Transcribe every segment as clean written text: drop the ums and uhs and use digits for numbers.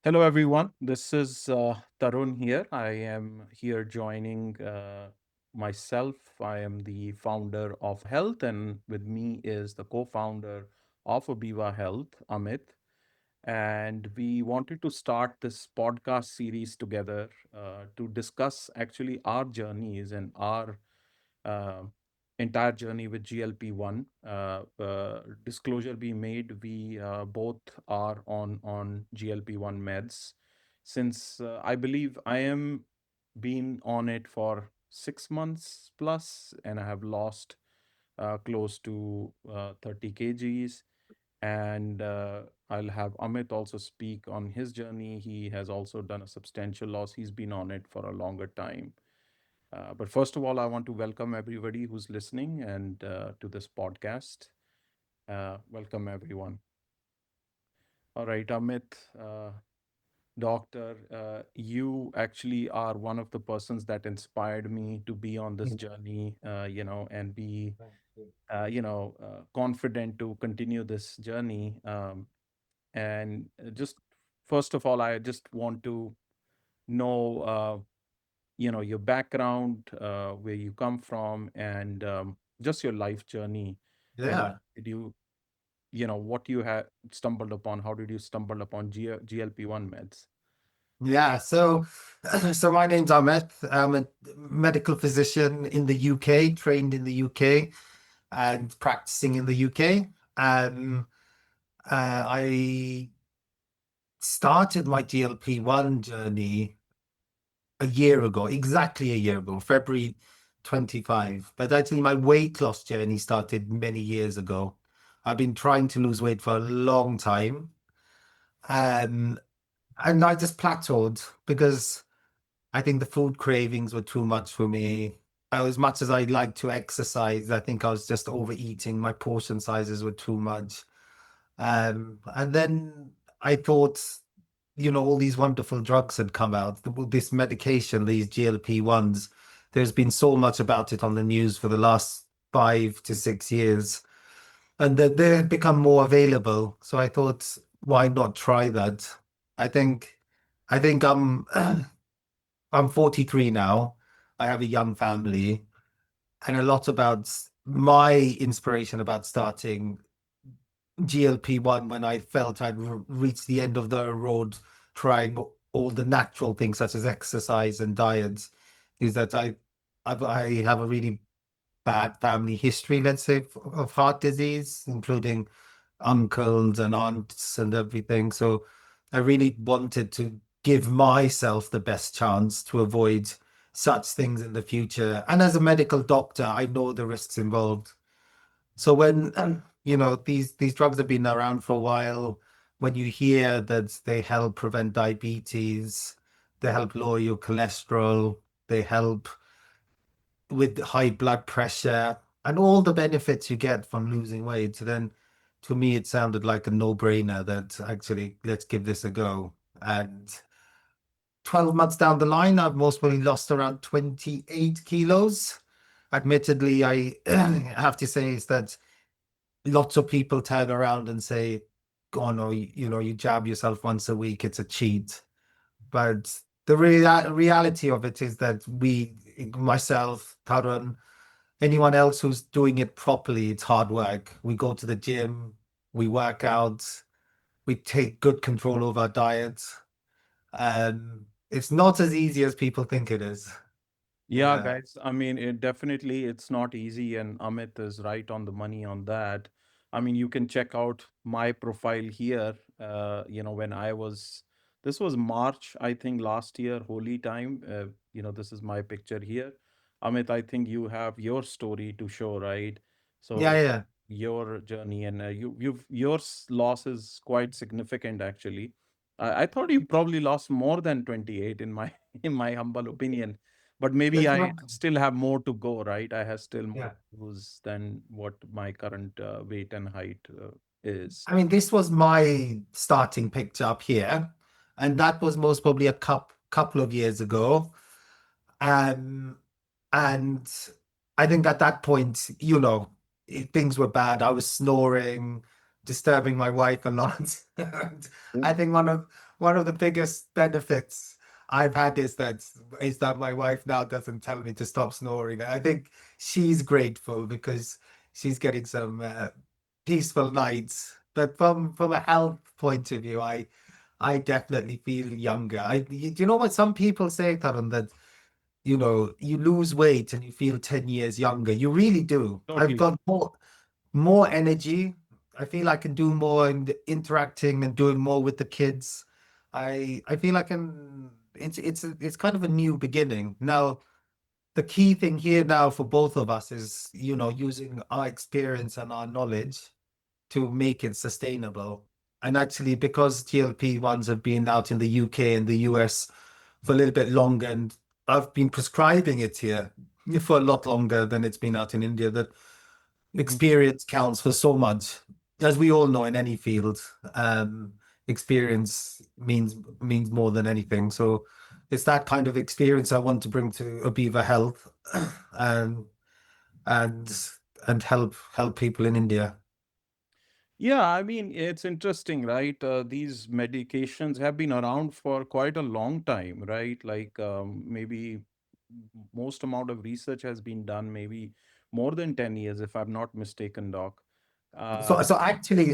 Hello, everyone. This is Tarun here. I am here joining myself. I am the founder of Health, and with me is the co founder of Obeva Health, Amit. And we wanted to start this podcast series together to discuss actually our journeys and our uh, entire journey with GLP-1. Disclosure being made, we both are on GLP-1 meds. Since I believe I am been on it for 6 months plus, and I have lost close to 30 kgs. And I'll have Amit also speak on his journey. He has also done a substantial loss. He's been on it for a longer time. But first of all, I want to welcome everybody who's listening and to this podcast. Welcome, everyone. All right, Amit, doctor, you actually are one of the persons that inspired me to be on this Mm. journey, and be, Thank you. confident to continue this journey. And just first of all, I just want to know your background, where you come from, and just your life journey. When Yeah, did what you had stumbled upon? How did you stumble upon GLP-1 meds? yeah. So my name's Amit. I'm a medical physician in the UK, trained in the UK and practicing in the UK. Um, I started my GLP-1 journey a year ago, exactly a year ago, February 25. But actually, my weight loss journey started many years ago. I've been trying to lose weight for a long time. Um, and I just plateaued because I think the food cravings were too much for me. As much as I like to exercise, I think I was just overeating. My portion sizes were too much. And then I thought, all these wonderful drugs had come out. This medication, these GLP-1s, there's been so much about it on the news for the last 5 to 6 years, and that they had become more available. So I thought, why not try that? I think, I think I'm 43 now. I have a young family, and a lot about my inspiration about starting GLP-1 when I felt I'd reached the end of the road trying all the natural things such as exercise and diets is that I have a really bad family history, let's say, of heart disease, including uncles and aunts and everything. So I really wanted to give myself the best chance to avoid such things in the future. And as a medical doctor, I know the risks involved. So when these drugs have been around for a while, when you hear that they help prevent diabetes, they help lower your cholesterol, they help with high blood pressure and all the benefits you get from losing weight, then to me it sounded like a no-brainer that actually let's give this a go. And 12 months down the line, I've most probably lost around 28 kilos. Admittedly, I have to say is that lots of people turn around and say, oh no, you jab yourself once a week, it's a cheat. But the reality of it is that myself, Tarun, anyone else who's doing it properly, it's hard work. We go to the gym, we work out, we take good control over our diet. It's not as easy as people think it is. Yeah, Yeah. guys. I mean, it's not easy, and Amit is right on the money on that. I mean, you can check out my profile here. When this was March, I think last year, holy time. This is my picture here. Amit, I think you have your story to show, right? Yeah, So yeah. your journey, and your loss is quite significant, actually. I thought you probably lost more than 28 in my in my humble opinion, but maybe It's I not, still have more to go, right? I have still more yeah. to lose than what my current weight and height is. I mean, this was my starting picture up here, and that was most probably a couple of years ago. Um, and I think at that point, things were bad. I was snoring, disturbing my wife a lot. And Mm. I think one of the biggest benefits I've had is that my wife now doesn't tell me to stop snoring. I think she's grateful because she's getting some peaceful nights. But from a health point of view, I definitely feel younger. Do you know what some people say, Tarun, that you lose weight and you feel 10 years younger. You really do. I've Totally. got more energy. I feel I can do more and interacting and doing more with the kids. I feel I can it's kind of a new beginning. Now, the key thing here now for both of us is, using our experience and our knowledge to make it sustainable. And actually, because GLP-1s have been out in the UK and the US for a little bit longer, and I've been prescribing it here for a lot longer than it's been out in India, that Mhm. experience counts for so much. As we all know in any field, experience means more than anything. So it's that kind of experience I want to bring to Obeva Health, and and and help people in India. Yeah, I mean, it's interesting, right? These medications have been around for quite a long time, right? Like maybe most amount of research has been done, maybe more than 10 years, if I'm not mistaken, Doc. So, Uh, so actually,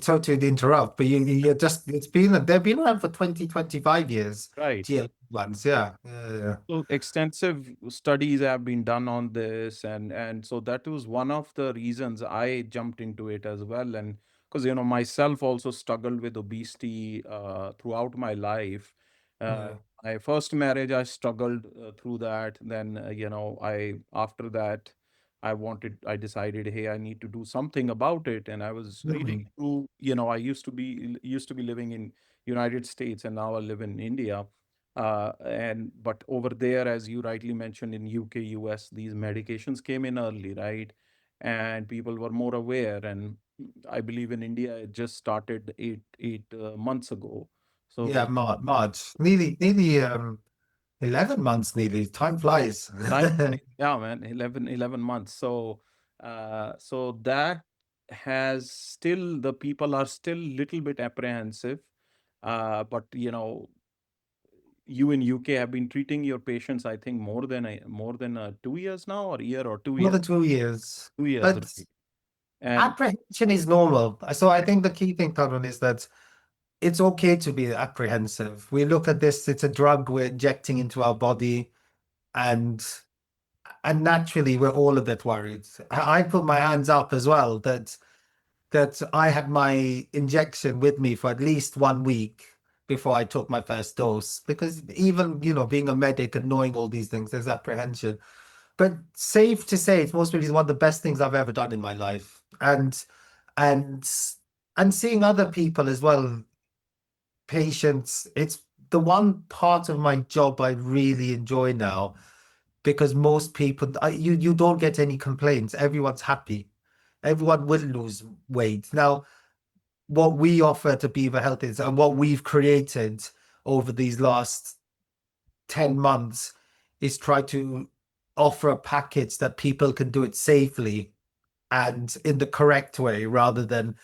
sorry to interrupt, but you just, they've been around for 20, 25 years, right. GL ones, yeah. Yeah. So extensive studies have been done on this, and so that was one of the reasons I jumped into it as well. And because myself also struggled with obesity throughout my life. Uh, Yeah. my first marriage, I struggled through that. Then I after that, I decided, hey, I need to do something about it. And I was reading Mhm. through, I used to be living in United States, and now I live in India. And but over there, as you rightly mentioned, in UK, US, these medications came in early, right? And people were more aware. And I believe in India, it just started eight months ago. Yeah, So March, nearly 11 months nearly. Time flies. time, yeah, man, 11 months. So that has still the people are still little bit apprehensive. But you in UK have been treating your patients, I think, more than 2 years now, or a year or two More years. than 2 years. 2 years, But right? And apprehension is normal. So I think the key thing, Tarun, is that it's okay to be apprehensive. We look at this, it's a drug we're injecting into our body, and naturally we're all a bit worried. I put my hands up as well that I had my injection with me for at least 1 week before I took my first dose. Because even, being a medic and knowing all these things, there's apprehension. But safe to say, it's most really one of the best things I've ever done in my life. And and seeing other people as well, patients, it's the one part of my job I really enjoy now, because most people, you don't get any complaints. Everyone's happy. Everyone will lose weight. Now, what we offer to Beaver Health is, and what we've created over these last 10 months, is try to offer a package that people can do it safely and in the correct way, rather than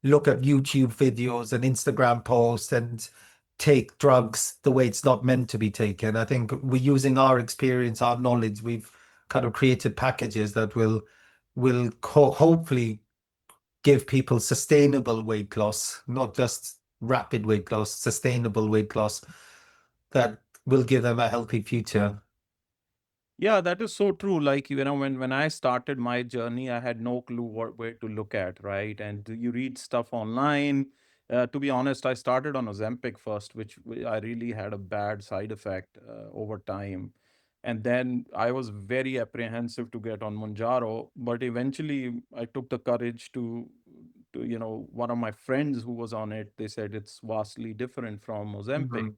look at YouTube videos and Instagram posts and take drugs the way it's not meant to be taken. I think we're using our experience, our knowledge. We've kind of created packages that will hopefully give people sustainable weight loss, not just rapid weight loss, sustainable weight loss that will give them a healthy future. yeah, that is so true. Like, when I started my journey, I had no clue where to look at, right? And you read stuff online. To be honest, I started on Ozempic first, which I really had a bad side effect over time. And then I was very apprehensive to get on Mounjaro, but eventually I took the courage to one of my friends who was on it. They said it's vastly different from Ozempic. Mhm.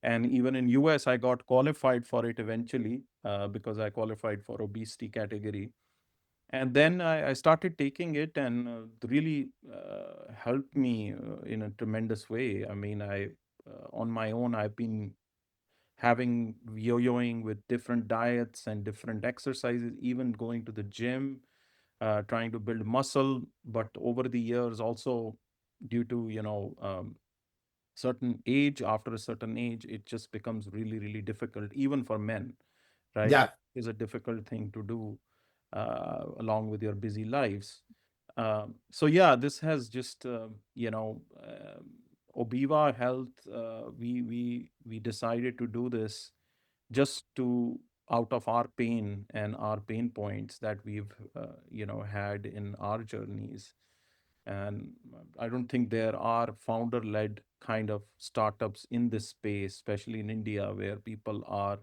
And even in US, I got qualified for it eventually because I qualified for obesity category. And then I started taking it, and really helped me in a tremendous way. I mean, on my own, I've been having yo-yoing with different diets and different exercises, even going to the gym, trying to build muscle. But over the years, also due to certain age, after a certain age, it just becomes really, really difficult, even for men, right? Yeah, It is a difficult thing to do along with your busy lives. So yeah, this has just Obeva Health. We decided to do this just to out of our pain and our pain points that we've had in our journeys. And I don't think there are founder led kind of startups in this space, especially in India, where people are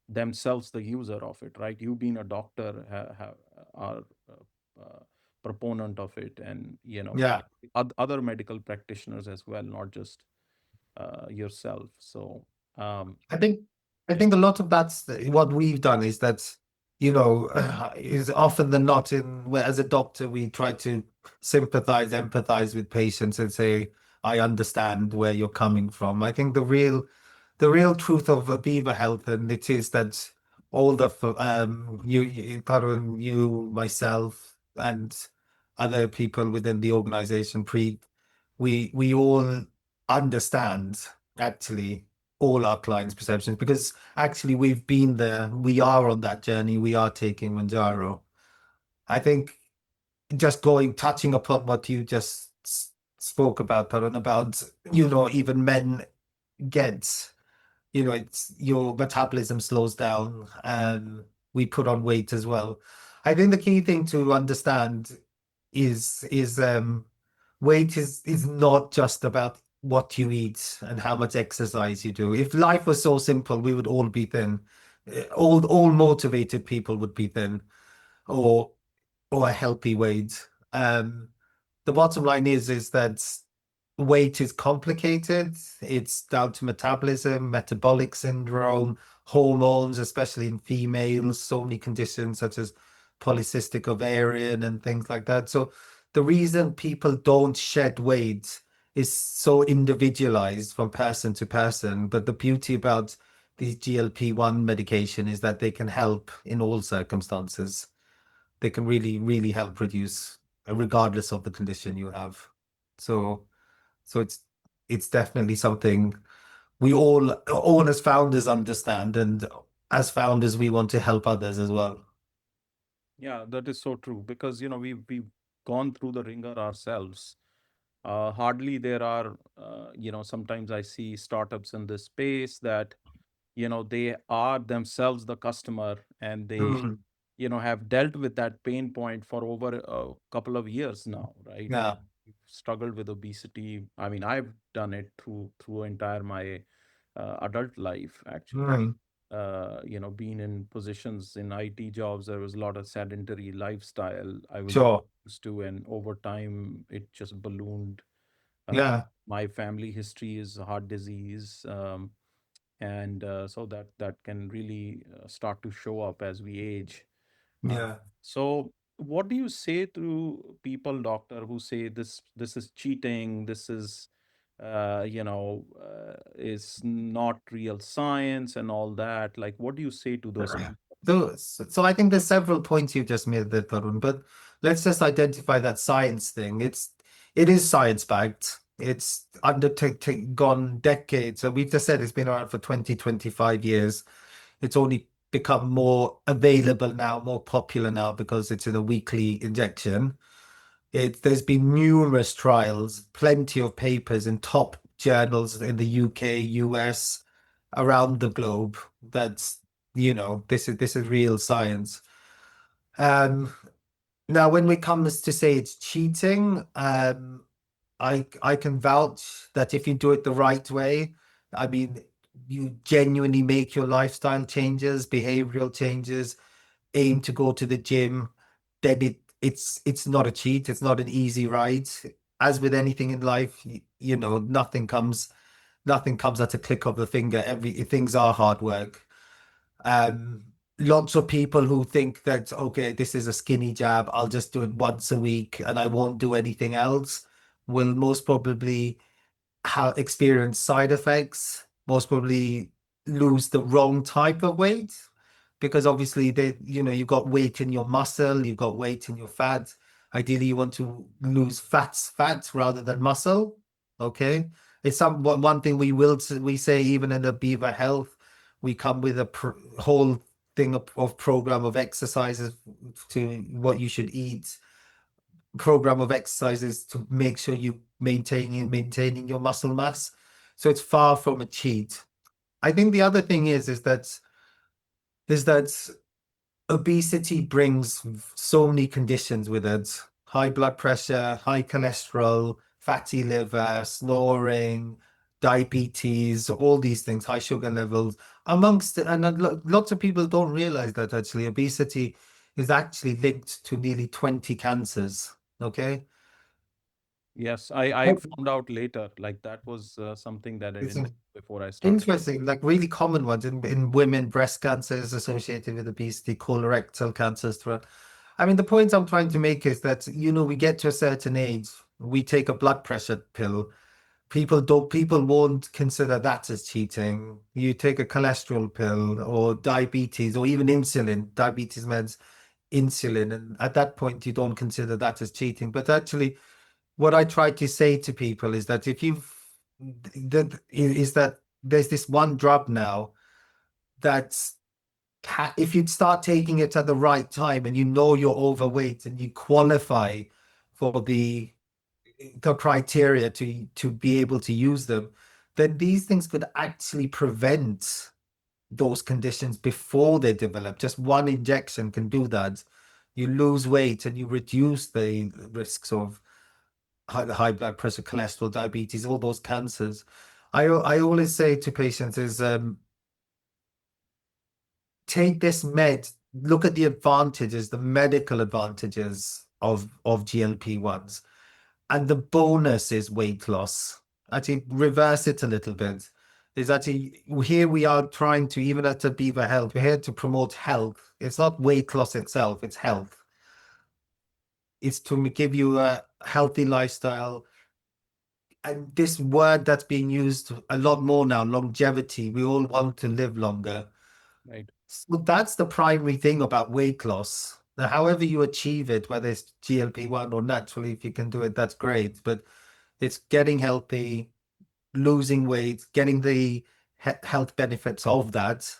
themselves the user of it, right? You being a doctor are proponent of it, and yeah. other medical practitioners as well, not just yourself. So um, I think I it's think a lot of that's what we've done is that, is often than not in where as a doctor we try to sympathize, empathize with patients and say, I understand where you're coming from. I think the real truth of Aviva Health, and it is that all the Tarun, you, myself, and other people within the organization, we all understand actually all our clients' perceptions because actually we've been there. We are on that journey. We are taking Manjaro. I think just touching upon what you just spoke about, Tarun, about even men get it's your metabolism slows down and we put on weight as well. I think the key thing to understand is weight is not just about what you eat and how much exercise you do. If life was so simple, we would all be thin. All motivated people would be thin or a healthy weight. The bottom line is that weight is complicated. It's down to metabolism, metabolic syndrome, hormones, especially in females, so many conditions such as polycystic ovarian and things like that. So the reason people don't shed weight is so individualized from person to person. But the beauty about these GLP-1 medication is that they can help in all circumstances. They can really, really help reduce, regardless of the condition you have. So, so it's definitely something we all as founders understand, and as founders, we want to help others as well. Yeah, that is so true, because we've gone through the ringer ourselves. Hardly there are, sometimes I see startups in this space that they are themselves the customer, and they Mm, have dealt with that pain point for over a couple of years now, right? yeah. We've struggled with obesity. I mean, I've done it through entire my adult life, actually. Mm, Being in positions in IT jobs, there was a lot of sedentary lifestyle I was sure. used to, and over time it just ballooned. uh, Yeah. my family history is heart disease, and so that can really start to show up as we age. uh, Yeah. so what do you say to people, doctor, who say this is cheating, this is not real science and all that? Like, what do you say to those people? So I think there's several points you just made there, Tarun, but let's just identify that science thing. It is science backed. It's undertaken gone decades. So we've just said it's been around for 20, 25 years. It's only become more available now, more popular now because it's in a weekly injection. There's been numerous trials, plenty of papers in top journals in the UK, US, around the globe. That's this is real science. Um, Now when it comes to say it's cheating, I can vouch that if you do it the right way, I mean, you genuinely make your lifestyle changes, behavioral changes, aim to go to the gym, then it's not a cheat. It's not an easy ride. As with anything in life, nothing comes at a click of the finger. Every things are hard work. Um, Lots of people who think that, okay, this is a skinny jab, I'll just do it once a week and I won't do anything else, will most probably experience side effects, most probably lose the wrong type of weight because obviously you've got weight in your muscle, you've got weight in your fat. Ideally, you want to lose fat rather than muscle. Okay. It's one thing we say even in the Beaver Health, we come with a whole thing of program of exercises to what you should eat, program of exercises to make sure you maintaining your muscle mass. So it's far from a cheat. I think the other thing is that obesity brings so many conditions with it: high blood pressure, high cholesterol, fatty liver, snoring, diabetes, all these things, high sugar levels. Lots of people don't realize that actually obesity is actually linked to nearly 20 cancers. Okay. Yes, I found out later. Like that was something that I It's didn't know before I started. interesting, like really common ones in women. Breast cancer is associated with obesity, colorectal cancers. I mean, the point I'm trying to make is that, we get to a certain age, we take a blood pressure pill. People won't consider that as cheating. You take a cholesterol pill or diabetes or even insulin, diabetes meds, insulin, and at that point you don't consider that as cheating. But actually, what I try to say to people is that that there's this one drug now that's if you start taking it at the right time and you know you're overweight and you qualify for the criteria to be able to use them, then these things could actually prevent those conditions before they develop. Just one injection can do that. You lose weight and you reduce the risks of high blood pressure, cholesterol, diabetes, all those cancers. I always say to patients is take this look at the advantages, the medical advantages of GLP-1s, and the bonus is weight loss. Actually, reverse it a little bit. Is actually here we are trying to, even at the Beaver Health, we're here to promote health. It's not weight loss itself, it's health. It's to give you a healthy lifestyle. And this word that's being used a lot more now, longevity, we all want to live longer. Right. So that's the primary thing about weight loss. Now, however you achieve it, whether it's GLP-1 or naturally, if you can do it, that's great. But it's getting healthy, losing weight, getting the health benefits of that.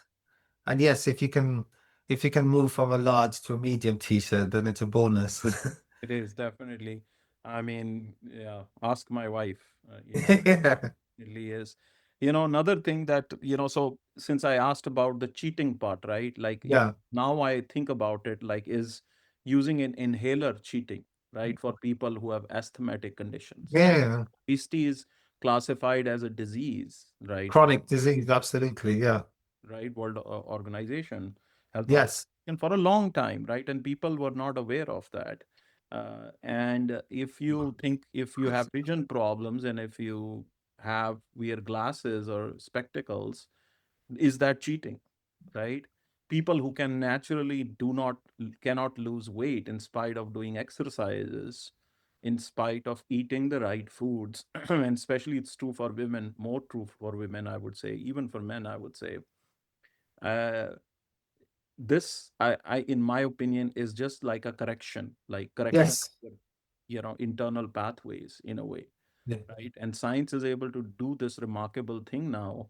And yes, if you can move from a large to a medium t-shirt, then it's a bonus. It is definitely. I mean, yeah, ask my wife. Yeah. It really is. Another thing that, so since I asked about the cheating part, right? Like Yeah. now I think about it, like is using an inhaler cheating, right? For people who have asthmatic conditions. Yeah. Obesity is classified as a disease, right? Chronic disease, absolutely. Yeah. Right? World Organization, Health Yes. Organization, for a long time, right? And people were not aware of that. And if you have vision problems and if you wear glasses or spectacles, is that cheating, right? People who can naturally cannot lose weight in spite of doing exercises, in spite of eating the right foods, and especially it's true for women, more true for women, I would say, even for men, I would say. uh, this in my opinion is just like a correction, like correction Yes. of internal pathways in a way, Yeah. right? And science is able to do this remarkable thing now. uh,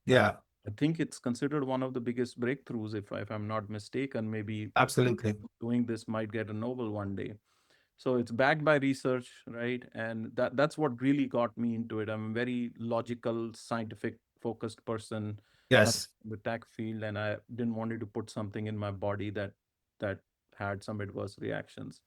Yeah. I think it's considered one of the biggest breakthroughs, if I'm not mistaken. Maybe Absolutely. doing this might get a Nobel one day. So it's backed by research, right? And that's what really got me into it. I'm a very logical, scientific focused person, come Yes. from the tech field, and I didn't want to put something in my body that had some adverse reactions.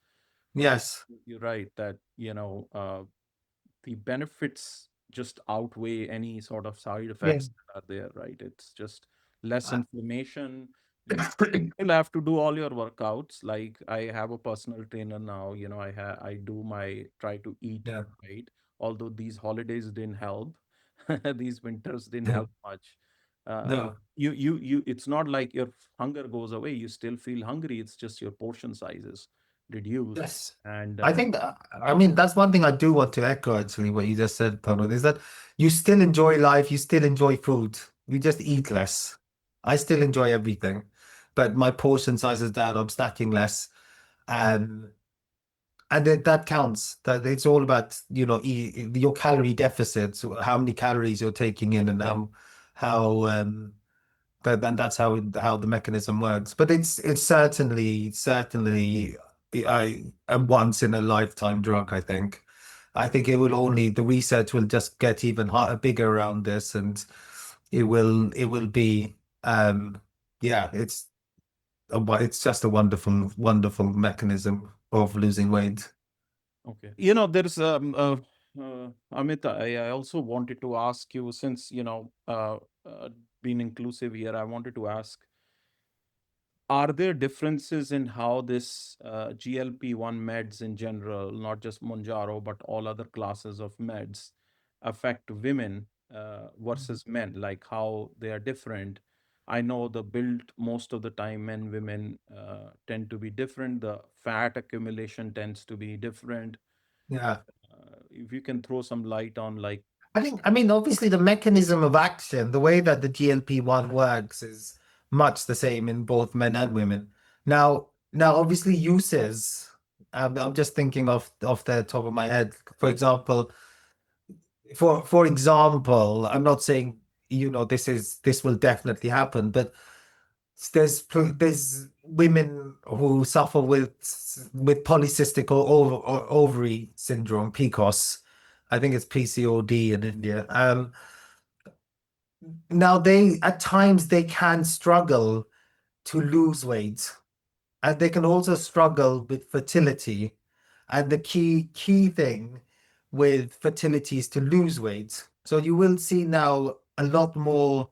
But Yes. you're right that the benefits just outweigh any sort of side Yeah. effects that are there, right? It's just less inflammation. You still have to do all your workouts. Like I have a personal trainer now. I do my try to eat Yeah. right. Although these holidays didn't help, these winters didn't No. help much. Uh, No. you. It's not like your hunger goes away. You still feel hungry. It's just your portion sizes reduced, Yes. and I think, I mean, that's one thing I do want to echo actually, what you just said, Tarun, is that you still enjoy life, you still enjoy food, you just eat less. I still enjoy everything, but my portion size is down, I'm snacking less. Um, And that counts. That it's all about, your calorie deficits, how many calories you're taking in, and how that's how the mechanism works. But it's certainly a once in a lifetime drug, I think. I think the research will just get even bigger around this, and it will be yeah, it's just a wonderful mechanism of losing weight. Okay. There's Amit, I also wanted to ask you, since being inclusive here, I wanted to ask, are there differences in how this GLP-1 meds in general, not just Mounjaro, but all other classes of meds, affect women versus men, like how they are different? I know the build most of the time, men, women tend to be different. The fat accumulation tends to be different. Yeah. If you can throw some light on, like, I mean, obviously the mechanism of action, the way that the GLP-1 works is much the same in both men and women. Now, obviously uses, I'm just thinking off the top of my head. For example, I'm not saying, this will definitely happen, but there's women who suffer with polycystic or ovary syndrome, PCOS. I think it's PCOD in India. Now they at times they can struggle to lose weight, and they can also struggle with fertility. And the key thing with fertility is to lose weight. So you will see now a lot more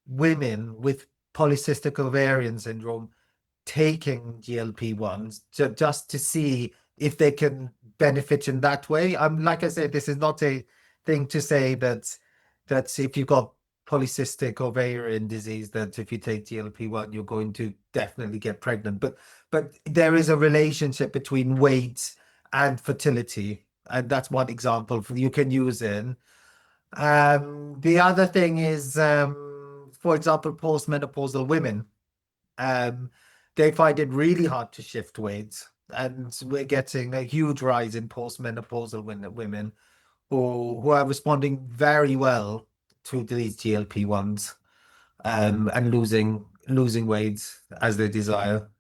women with polycystic ovarian syndrome taking GLP-1s just to see if they can benefit in that way. Like I said, this is not a thing to say that if you've got polycystic ovarian disease, that if you take GLP-1, you're going to definitely get pregnant. But there is a relationship between weight and fertility, and that's one example you can use in. The other thing is, for example, postmenopausal women, um, they find it really hard to shift weight. And we're getting a huge rise in postmenopausal women who are responding very well to these GLP-1s, and losing weight as they desire.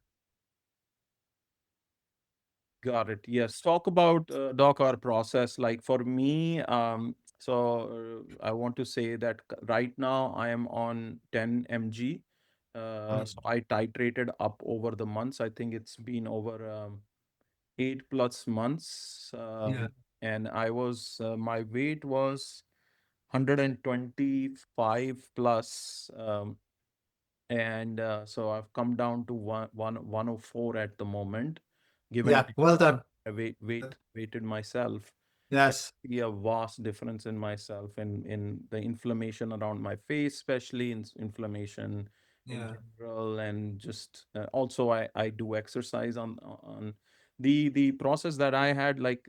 got it. Yes. Talk about doc our process. Like for me, I want to say that right now I am on 10 mg. So I titrated up over the months. I think it's been over 8+ months. Yeah. And my weight was 125 plus. And so I've come down to 104 at the moment, given Yeah. Well done. I weighted myself. I Yes. see a vast difference in myself, in the inflammation around my face, especially in inflammation in Yeah. general, and just also I do exercise on the process that I had, like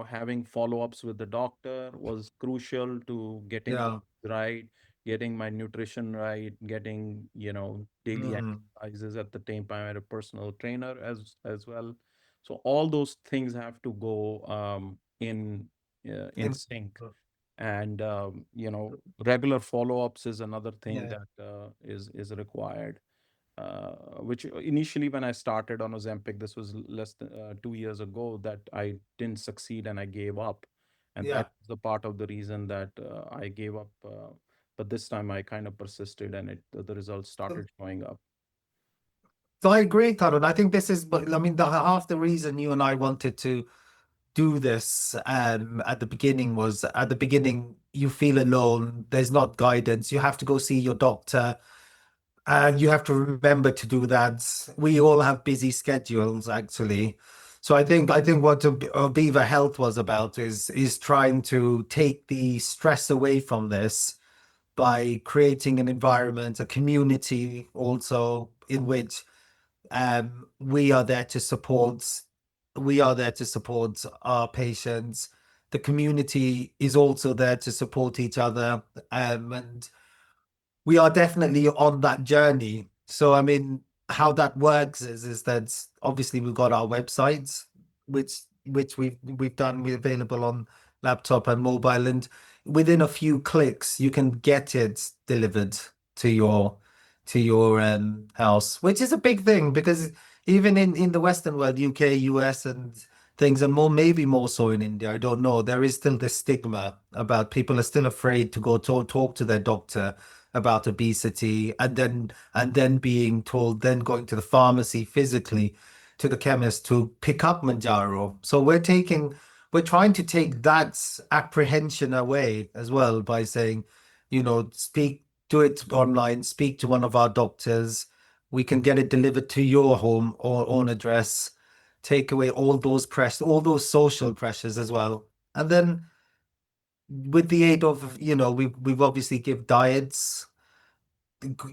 having follow-ups with the doctor was crucial to getting Yeah. right, getting my nutrition right, getting daily Mhm. exercises. At the same time, I had a personal trainer as well, so all those things have to go in In- sync. And regular follow-ups is another thing Yeah. that is required. Which initially, when I started on Ozempic, this was less than 2 years ago, that I didn't succeed and I gave up, and Yeah. that's the part of the reason that I gave up. But this time I kind of persisted, and the results started showing up. So I agree, Tarun. I think this is, but I mean, half the reason you and I wanted to do this at the beginning was at the beginning you feel alone. There's not guidance. You have to go see your doctor, and you have to remember to do that. We all have busy schedules, actually. So I think what Obeva Health was about is trying to take the stress away from this by creating an environment, a community also in which we are there to support. We are there to support our patients. The community is also there to support each other, and we are definitely on that journey. So, I mean, how that works is that obviously we've got our websites, which which we've done, we're available on laptop and mobile, and within a few clicks you can get it delivered to your house, which is a big thing because even in the Western world, UK, US, and things, and more maybe more so in India, I don't know. There is still this stigma about people are still afraid to go talk to their doctor about obesity, and then being told, then going to the pharmacy physically to the chemist to pick up Manjaro. So we're trying to take that apprehension away as well by saying, do it online, speak to one of our doctors. We can get it delivered to your home or own address, take away all those social pressures as well. And then with the aid of, we've obviously give diets,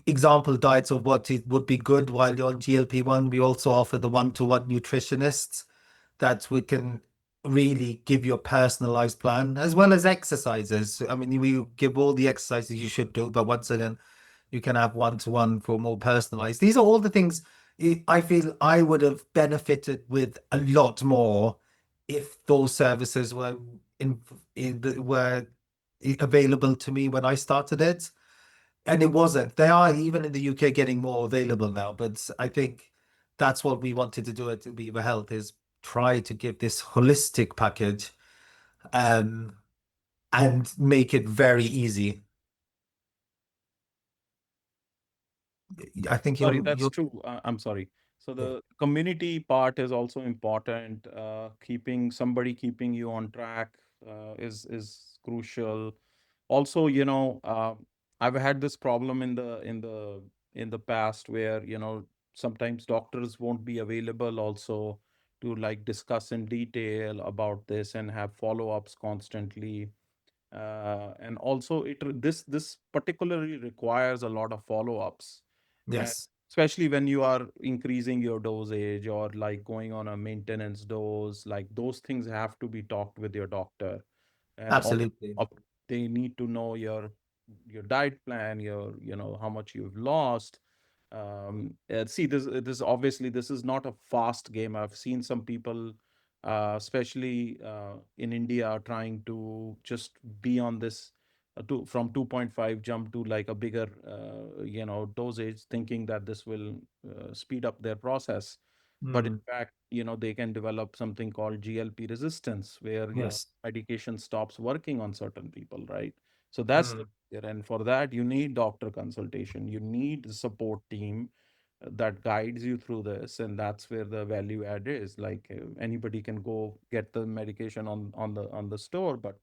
example diets of what it would be good while you're on GLP-1. We also offer the one-to-one nutritionists that we can really give you a personalized plan as well as exercises. I mean, we give all the exercises you should do, but once again, you can have one-to-one for more personalized. These are all the things I feel I would have benefited with a lot more if those services were available to me when I started it. And it wasn't. They are even in the UK getting more available now, but I think that's what we wanted to do at Obeva Health is try to give this holistic package um and make it very easy. I think Sorry, you're that's you're true. I'm sorry. So yeah. the community part is also important. Keeping you on track is crucial. Also, I've had this problem in the past where, sometimes doctors won't be available also to like discuss in detail about this and have follow-ups constantly. And also this particularly requires a lot of follow-ups, and Yes, especially when you are increasing your dosage or like going on a maintenance dose, like those things have to be talked with your doctor. And all absolutely. up, they need to know your diet plan, how much you've lost. See, this obviously this is not a fast game. I've seen some people, especially in India, trying to just be on this from 2.5 jump to like a bigger dosage, thinking that this will speed up their process. But in Mm, fact, they can develop something called GLP resistance, where yes. medication stops working on certain people, right? So that's the Mm, fear. And for that, you need doctor consultation. You need a support team that guides you through this, and that's where the value add is. Like anybody can go get the medication on the store, but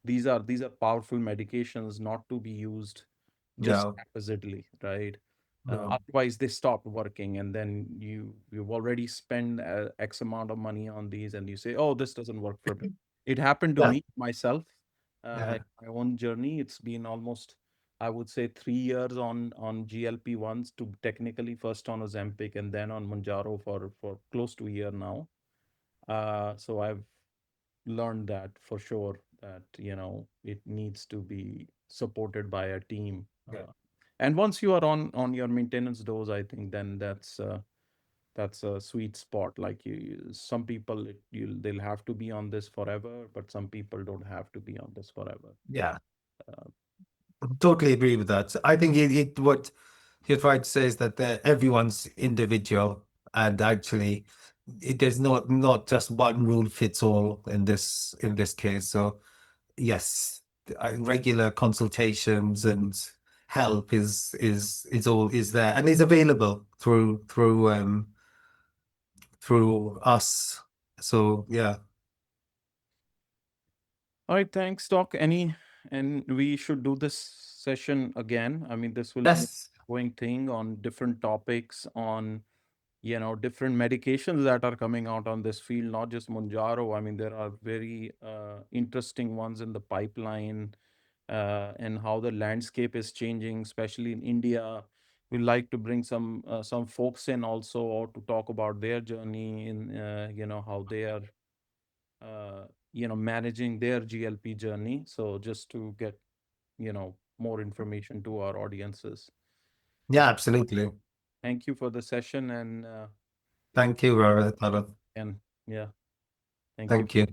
these are powerful medications not to be used just no, haphazardly, right? no. Otherwise, they stop working, and then you've already spent X amount of money on these, and you say, "Oh, this doesn't work for me." It happened to Yeah, me myself. yeah. In my own journey, it's been almost, I would say, 3 years on GLP ones to technically first on Ozempic and then on Mounjaro for close to a year now. So I've learned that for sure that it needs to be supported by a team. Yeah. And once you are on your maintenance dose, I think then that's a sweet spot. Like some people they'll have to be on this forever, but some people don't have to be on this forever. Yeah. Uh, Totally agree with that. I think what you're trying to say is that everyone's individual, and actually, there's not just one rule fits all in this case. So yes, regular consultations and help is there and is available through us. So yeah. all right, thanks, Doc. And we should do this session again. I mean, this will be an Yes. ongoing thing on different topics on different medications that are coming out on this field, not just Mounjaro. I mean, there are very interesting ones in the pipeline, and how the landscape is changing, especially in India. We like to bring some folks in also or to talk about their journey in how they are managing their GLP journey. So just to get more information to our audiences. Yeah, absolutely. Thank you for the session, and Thank you, Tarun. and yeah. Thank you. Thank you.